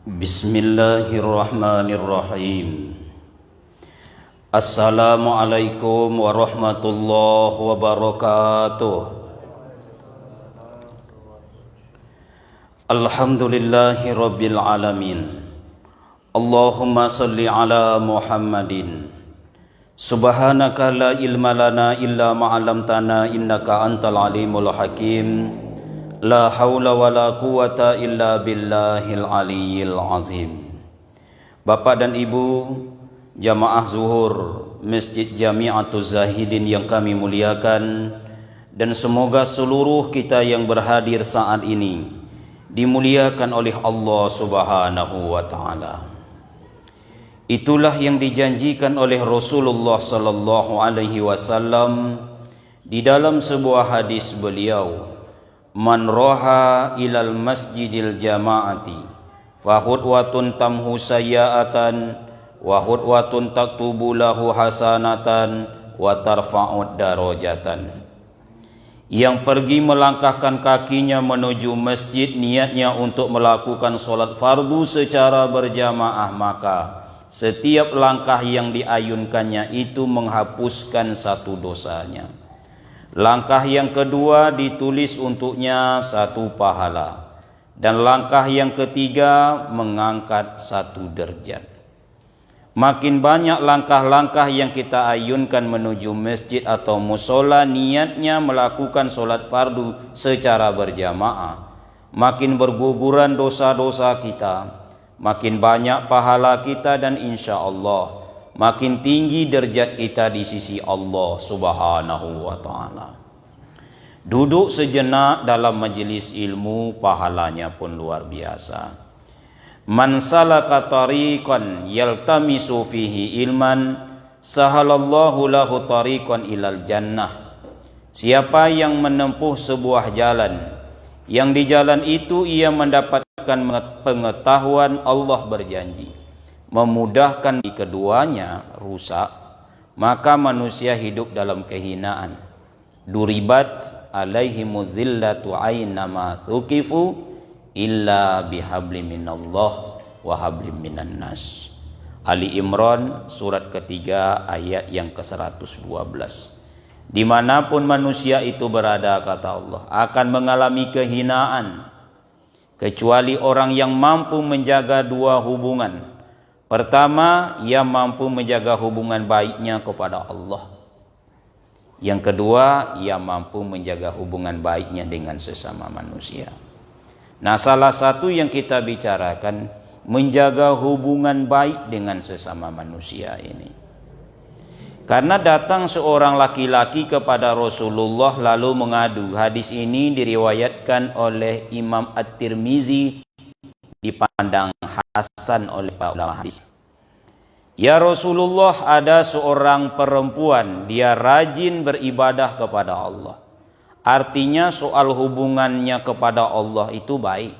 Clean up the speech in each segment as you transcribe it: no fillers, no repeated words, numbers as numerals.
Bismillahirrahmanirrahim. Assalamualaikum warahmatullahi wabarakatuh. Alhamdulillahi rabbil alamin. Allahumma salli ala Muhammadin. Subhanaka la ilma lana illa ma 'allamtana innaka antal alimul hakim. La haula wa la quwata illa billahil aliyyil azim. Bapak dan Ibu jamaah zuhur Masjid Jami'atuz Zahidin yang kami muliakan, dan semoga seluruh kita yang berhadir saat ini dimuliakan oleh Allah Subhanahu wa taala. Itulah yang dijanjikan oleh Rasulullah sallallahu alaihi wasallam di dalam sebuah hadis beliau, man roha ilal masjidil jama'ati fahudwatun tamhu sayyatan wa hudwatun taktubu lahu hasanatan wa tarfa'ud darajatan. Yang pergi melangkahkan kakinya menuju masjid niatnya untuk melakukan solat fardu secara berjamaah, maka setiap langkah yang diayunkannya itu menghapuskan satu dosanya. Langkah yang kedua ditulis untuknya satu pahala, dan langkah yang ketiga mengangkat satu derajat. Makin banyak langkah-langkah yang kita ayunkan menuju masjid atau musola niatnya melakukan solat fardu secara berjamaah, makin berguguran dosa-dosa kita, makin banyak pahala kita, dan insya Allah makin tinggi derajat kita di sisi Allah Subhanahu wa taala. Duduk sejenak dalam majelis ilmu pahalanya pun luar biasa. Man salaka tariqan yaltamisu fihi ilman sahalallahu lahu tariqan ilal jannah. Siapa yang menempuh sebuah jalan, yang di jalan itu ia mendapatkan pengetahuan, Allah berjanji memudahkan di keduanya rusak, maka manusia hidup dalam kehinaan. Duribat alaihimuz zillatu aynama thuqifu illa bihablim minallah wa hablim minan nas. Ali Imran surat ketiga ayat yang ke-112. Dimanapun manusia itu berada, kata Allah, akan mengalami kehinaan kecuali orang yang mampu menjaga dua hubungan. Pertama, ia mampu menjaga hubungan baiknya kepada Allah. Yang kedua, ia mampu menjaga hubungan baiknya dengan sesama manusia. Nah, salah satu yang kita bicarakan menjaga hubungan baik dengan sesama manusia ini. Karena datang seorang laki-laki kepada Rasulullah lalu mengadu. Hadis ini diriwayatkan oleh Imam At-Tirmizi, dipandang hasan oleh para ulama hadis. Ya Rasulullah, ada seorang perempuan, dia rajin beribadah kepada Allah. Artinya soal hubungannya kepada Allah itu baik.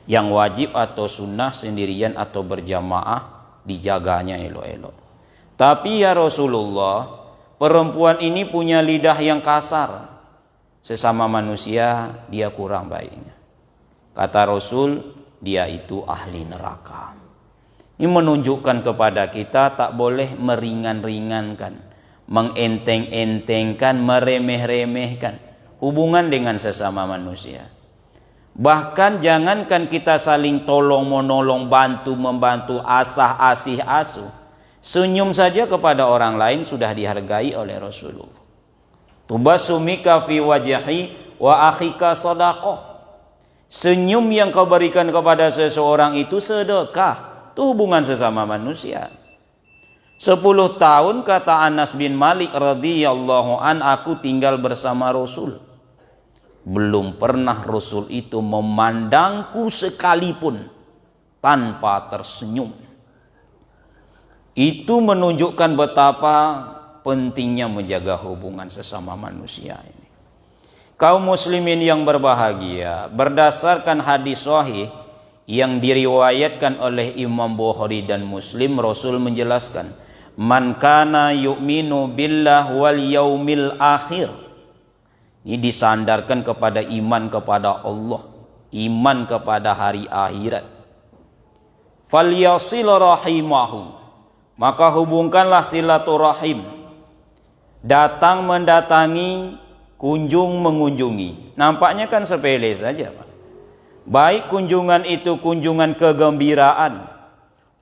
Yang wajib atau sunnah, sendirian atau berjamaah, dijaganya elok-elok. Tapi ya Rasulullah, perempuan ini punya lidah yang kasar. Sesama manusia dia kurang baiknya. Kata Rasul, dia itu ahli neraka. Ini menunjukkan kepada kita tak boleh meringan-ringankan, mengenteng-entengkan, meremeh-remehkan hubungan dengan sesama manusia. Bahkan jangankan kita saling tolong menolong, bantu-membantu, asah-asih asuh. Senyum saja kepada orang lain sudah dihargai oleh Rasulullah. Tubasumika fi wajhi wa akhika sadaqah. Senyum yang kau berikan kepada seseorang itu sedekah. Itu hubungan sesama manusia. 10 tahun kata Anas bin Malik radhiyallahu an, aku tinggal bersama Rasul. Belum pernah Rasul itu memandangku sekalipun tanpa tersenyum. Itu menunjukkan betapa pentingnya menjaga hubungan sesama manusia ini. Kaum muslimin yang berbahagia, berdasarkan hadis sahih yang diriwayatkan oleh Imam Bukhari dan Muslim, Rasul menjelaskan, man kana yu'minu billah wal yaumil akhir. Ini disandarkan kepada iman kepada Allah, iman kepada hari akhirat. falyasil rahimahu, maka hubungkanlah silaturahim. Datang mendatangi, kunjung mengunjungi. Nampaknya kan sepele saja, Pak. Baik kunjungan itu kunjungan kegembiraan,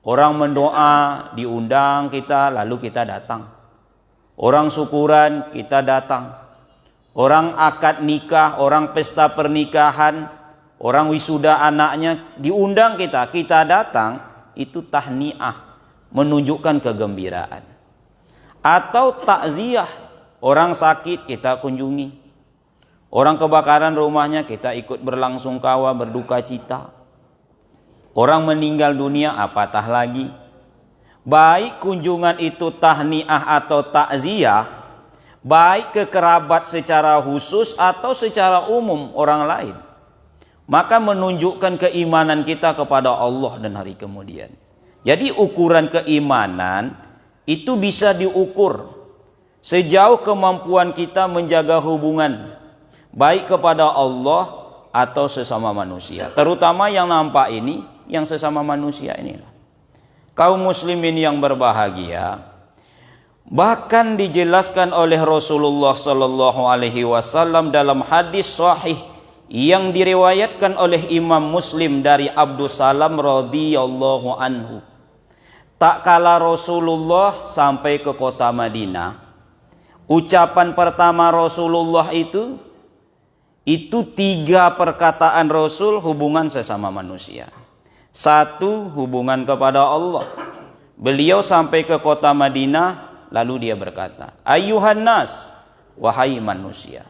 orang mendoa, diundang kita, lalu kita datang. Orang syukuran, kita datang. Orang akad nikah, orang pesta pernikahan, orang wisuda anaknya, diundang kita, kita datang, itu tahniah, menunjukkan kegembiraan. Atau takziah, orang sakit kita kunjungi, orang kebakaran rumahnya kita ikut berlangsungkawa, berduka cita. Orang meninggal dunia, apatah lagi. Baik kunjungan itu tahniah atau takziah, baik ke kerabat secara khusus atau secara umum orang lain, maka menunjukkan keimanan kita kepada Allah dan hari kemudian. Jadi ukuran keimanan itu bisa diukur sejauh kemampuan kita menjaga hubungan baik kepada Allah atau sesama manusia. Terutama yang nampak ini, yang sesama manusia inilah. Kaum muslimin yang berbahagia, bahkan dijelaskan oleh Rasulullah sallallahu alaihi wasallam dalam hadis sahih yang diriwayatkan oleh Imam Muslim dari Abdus Salam radhiyallahu anhu. Tak kala Rasulullah sampai ke kota Madinah, ucapan pertama Rasulullah itu 3 perkataan Rasul hubungan sesama manusia. 1, hubungan kepada Allah. Beliau sampai ke kota Madinah, lalu dia berkata, Ayyuhan nas, wahai manusia.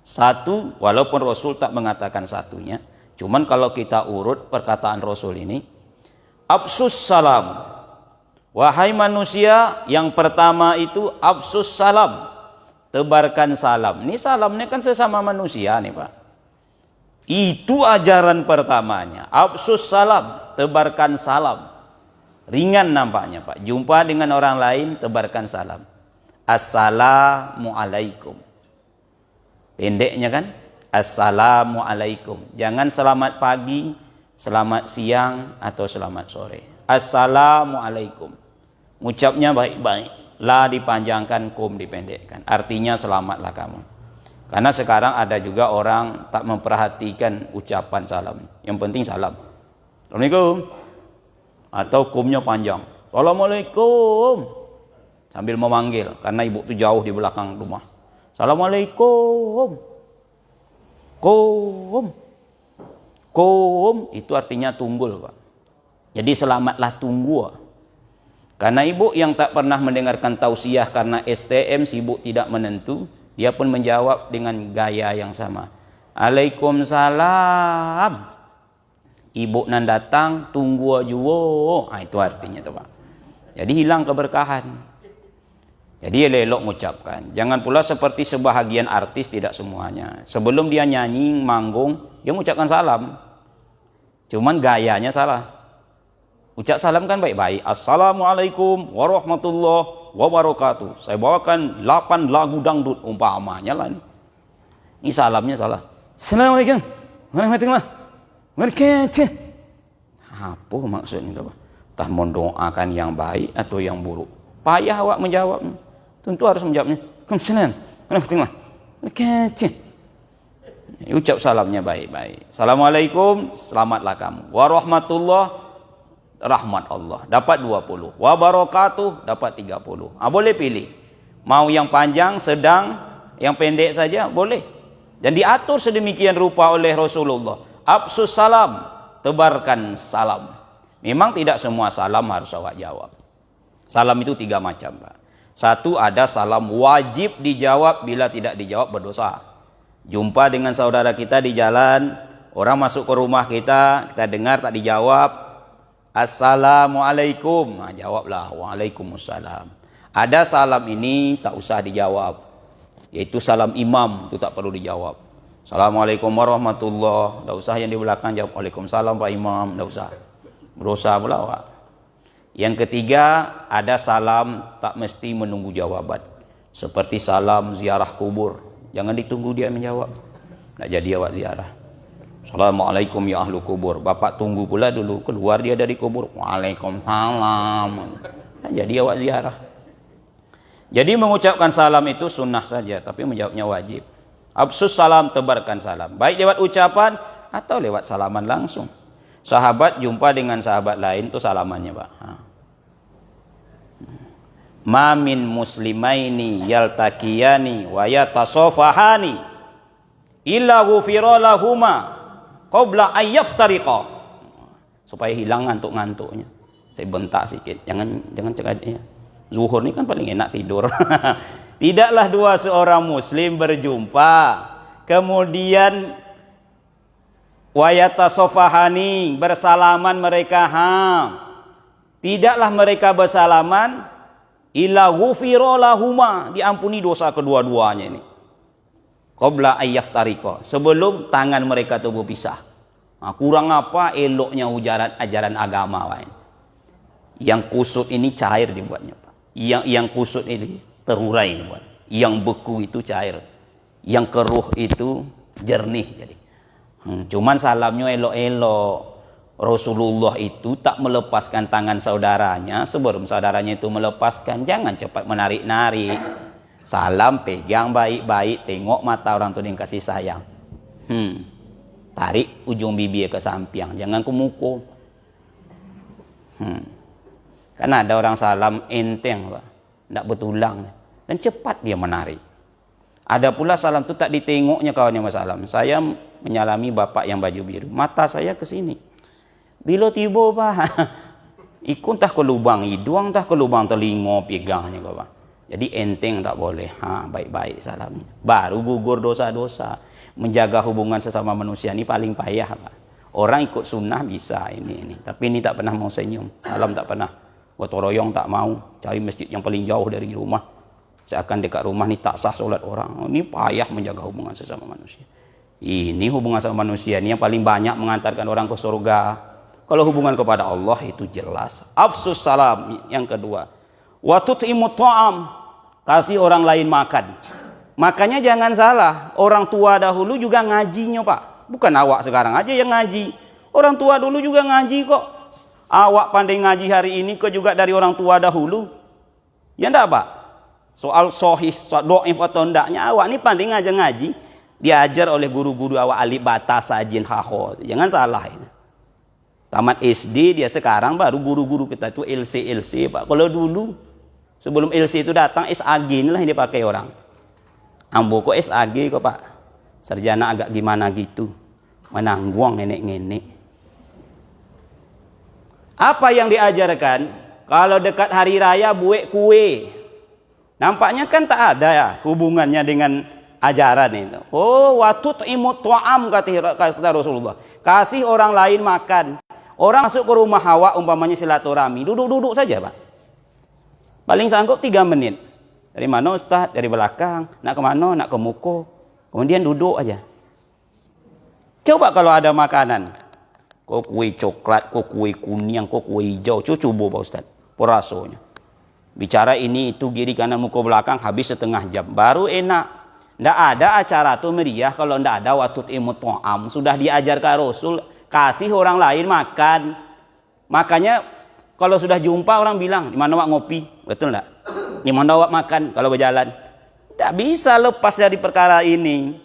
1, walaupun Rasul tak mengatakan satunya, cuman kalau kita urut perkataan Rasul ini, Absus salam, wahai manusia, yang pertama itu Absus salam, tebarkan salam. Ini salamnya kan sesama manusia nih Pak. Itu ajaran pertamanya. Absus salam, tebarkan salam. Ringan nampaknya Pak. Jumpa dengan orang lain, tebarkan salam. Assalamualaikum. Pendeknya kan? Assalamualaikum. Jangan selamat pagi, selamat siang, atau selamat sore. Assalamualaikum. Ucapnya baik-baik. La dipanjangkan, kum dipendekkan. Artinya selamatlah kamu. Karena sekarang ada juga orang tak memperhatikan ucapan salam. Yang penting salam. Assalamualaikum. Atau kumnya panjang. Assalamualaikum. Sambil memanggil. Karena ibu itu jauh di belakang rumah. Assalamualaikum. Kum. Kum. Itu artinya tunggul Pak. Jadi selamatlah tunggu. Karena ibu yang tak pernah mendengarkan tausiah karena STM sibuk tidak menentu, dia pun menjawab dengan gaya yang sama. Waalaikumsalam. Ibu nan datang tunggu ajuwo. Itu artinya tuh Pak. Jadi hilang keberkahan. Jadi elok mengucapkan. Jangan pula seperti sebahagian artis, tidak semuanya. Sebelum dia nyanyi, manggung, dia mengucapkan salam. Cuman gayanya salah. Ucap salam kan baik-baik. Assalamualaikum warahmatullahi wabarakatuh. Saya bawakan 8 lagu dangdut umpamanya lah. Ini salamnya salah. Assalamualaikum warahmatullahi wabarakatuh. Apa maksudnya itu? Tah mendoakan yang baik atau yang buruk? Payah awak menjawab. Tentu harus menjawabnya. Waalaikumsalam warahmatullahi wabarakatuh. Ucap salamnya baik-baik. Assalamualaikum, selamatlah kamu. Warahmatullahi rahmat Allah, dapat 20. Wabarakatuh, dapat 30. Boleh pilih. Mau yang panjang, sedang, yang pendek saja, boleh. Dan diatur sedemikian rupa oleh Rasulullah. Absus salam, tebarkan salam. Memang tidak semua salam harus awak jawab. Salam itu 3 macam Pak. 1, ada salam wajib dijawab, bila tidak dijawab berdosa. Jumpa dengan saudara kita di jalan, orang masuk ke rumah kita dengar tak dijawab, Assalamualaikum. Jawablah Waalaikumsalam. Ada salam ini tak usah dijawab, yaitu salam imam, itu tak perlu dijawab. Assalamualaikum warahmatullahi, tak usah yang di belakang jawab Waalaikumsalam Pak Imam, tak usah. Berusaha pula Pak. Yang ketiga, ada salam tak mesti menunggu jawaban. Seperti salam ziarah kubur. Jangan ditunggu dia menjawab. Tak jadi awak ziarah. Assalamualaikum ya ahlu kubur. Bapak tunggu pula dulu, keluar dia dari kubur. Waalaikumsalam. Nah, jadi awak ziarah. Jadi mengucapkan salam itu sunnah saja, tapi menjawabnya wajib. Absus salam, tebarkan salam. Baik lewat ucapan atau lewat salaman langsung. Sahabat jumpa dengan sahabat lain itu salamannya, Pak. Ma min muslimaini yaltaqiyani wa yatasafahani illa ghufira lahuma qabla ayyaftariqa. Supaya hilang ngantuk-ngantuknya. Saya bentak sedikit. Jangan cakap ya. Zuhur ini kan paling enak tidur. Tidaklah dua seorang muslim berjumpa kemudian wayatasofahani bersalaman mereka tidaklah mereka bersalaman illa ghufira lahuma, diampuni dosa kedua-duanya ini qabla ayyaftariqa, sebelum tangan mereka itu berpisah. Kurang apa eloknya ajaran agama lain. Yang kusut ini cair dibuatnya, Pak. Yang kusut ini terurai dibuat. Yang beku itu cair. Yang keruh itu jernih jadi. Cuman salamnya elok-elok. Rasulullah itu tak melepaskan tangan saudaranya sebelum saudaranya itu melepaskan. Jangan cepat menarik-narik. Salam pegang baik-baik, tengok mata orang tu yang kasih sayang. Tarik ujung bibir ke samping, jangan ke muka. Kan ada orang salam enteng, Pak. Tak bertulang dan cepat dia menarik. Ada pula salam tu tak ditengoknya kawannya salam. Saya menyalami bapak yang baju biru, mata saya ke sini. Bila tiba, Pak, ikut entah ke lubang hidung, entah ke lubang telinga pegangnya, Pak. Jadi enteng tak boleh. Baik-baik salamnya. Baru gugur dosa-dosa. Menjaga hubungan sesama manusia ini paling payah, Pak. Orang ikut sunnah bisa ini. Tapi ini tak pernah mau senyum. Salam tak pernah. Gotong royong tak mau. Cari masjid yang paling jauh dari rumah. Seakan dekat rumah ni tak sah solat orang. Ini payah menjaga hubungan sesama manusia. Ini hubungan sama manusia ini yang paling banyak mengantarkan orang ke surga. Kalau hubungan kepada Allah itu jelas. Afsus salam yang kedua. Wa tut'imut ta'am, kasih orang lain makan. Makanya jangan salah, orang tua dahulu juga ngajinya, Pak. Bukan awak sekarang aja yang ngaji. Orang tua dulu juga ngaji kok. Awak pandai ngaji hari ini kok juga dari orang tua dahulu. Ya enggak, Pak? Soal sahih, dhaif atau endaknya awak ini pandai ngaji. Diajar oleh guru-guru awak alif bata sajin haho. Jangan salah ini. Tamat SD dia sekarang baru guru-guru kita itu LC, Pak. Kalau dulu sebelum LC itu datang SAG inilah yang dipakai orang. Ambo kok SAG kok, Pak. Sarjana agak gimana gitu. Menangguang nenek-nenek. Apa yang diajarkan? Kalau dekat hari raya buat kue. Nampaknya kan tak ada ya hubungannya dengan ajaran itu. Oh, watut imut ta'am kata Rasulullah. Kasih orang lain makan. Orang masuk ke rumah awak umpamanya silaturahmi, duduk-duduk saja, Pak. Paling sanggup 3 menit. Dari mana Ustaz? Dari belakang. Nak ke mana? Nak ke muka. Kemudian duduk aja. Coba kalau ada makanan. Kok kue coklat, kok kue kuning, kok kue hijau. Coba Pak Ustaz. Perasonya. Bicara ini itu kiri kanan muka belakang habis setengah jam. Baru enak. Ndak ada acara tuh meriah kalau ndak ada watut imut ta'am. Sudah diajarkan Rasul. Kasih orang lain makan. Makanya kalau sudah jumpa orang bilang, di mana awak ngopi? Betul enggak? Di mana awak makan kalau berjalan? Tidak bisa lepas dari perkara ini.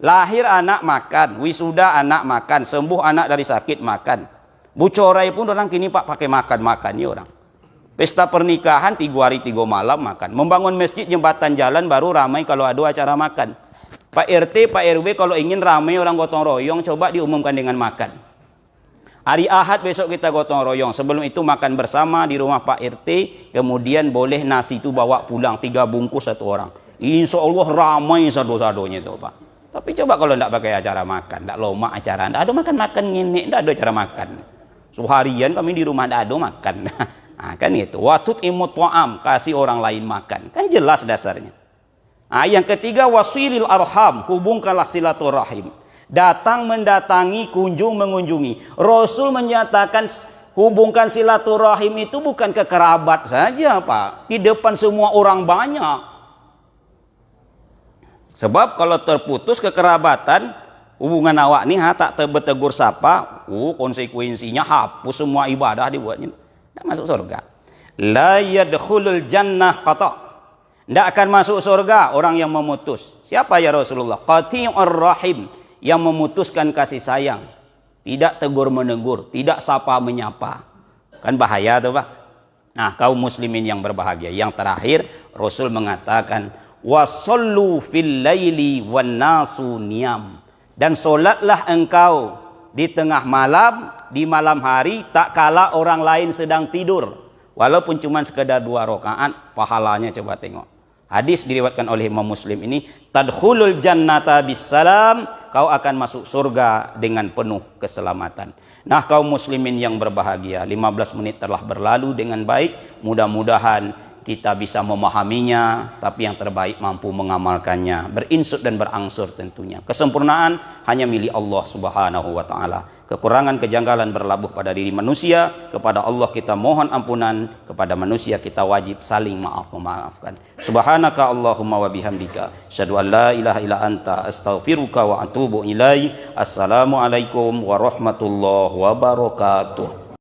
Lahir anak makan, wisuda anak makan, sembuh anak dari sakit makan. Bucorai pun orang kini Pak pakai makan ya orang. Pesta pernikahan 3 hari 3 malam makan. Membangun masjid, jembatan jalan baru ramai kalau ada acara makan. Pak RT, Pak RW kalau ingin ramai orang gotong royong coba diumumkan dengan makan. Hari Ahad besok kita gotong royong. Sebelum itu makan bersama di rumah Pak RT. Kemudian boleh nasi itu bawa pulang 3 bungkus 1 orang. Insya Allah ramai sado-sadonya itu, Pak. Tapi coba kalau tidak pakai acara makan, tidak lomak acara, tidak ada makan-makan ngenek, tidak ada acara makan. Seharian kami di rumah tidak ada makan. Nah, kan itu. Watut imut ta'am, kasih orang lain makan. Kan jelas dasarnya. Nah, yang ketiga wasilil arham, hubungkanlah silaturahim. Datang mendatangi, kunjung mengunjungi. Rasul menyatakan hubungkan silaturahim itu bukan ke kerabat saja, Pak. Di depan semua orang banyak. Sebab kalau terputus kekerabatan, Hubungan awak ni tak bertegur sapa, konsekuensinya hapus semua ibadah dibuatnya. Tak masuk surga. La yadkhulul jannah qata'. Tidak akan masuk surga orang yang memutus. Siapa ya Rasulullah? Qati'ur rahim, yang memutuskan kasih sayang. Tidak tegur menegur, tidak sapa menyapa. Kan bahaya tuh Pak. Nah, kaum muslimin yang berbahagia. Yang terakhir Rasul mengatakan wasallu fil laili wan nasu niyam. Dan solatlah engkau di tengah malam, di malam hari, tak kala orang lain sedang tidur. Walaupun cuma sekedar 2 rakaat, pahalanya coba tengok. Hadis diriwayatkan oleh Imam Muslim ini, tadkhulul jannata bisalam, kau akan masuk surga dengan penuh keselamatan. Nah, kaum muslimin yang berbahagia, 15 menit telah berlalu dengan baik. Mudah-mudahan kita bisa memahaminya, tapi yang terbaik mampu mengamalkannya, berinsut dan berangsur tentunya. Kesempurnaan hanya milik Allah Subhanahu wa taala. Kekurangan kejanggalan berlabuh pada diri manusia, kepada Allah kita mohon ampunan, kepada manusia kita wajib saling memaafkan. Subhanaka Allahumma wa bihamdika, asyhadu an la ilaha illa anta, astaghfiruka wa atubu ilaik. Assalamualaikum warahmatullahi wabarakatuh.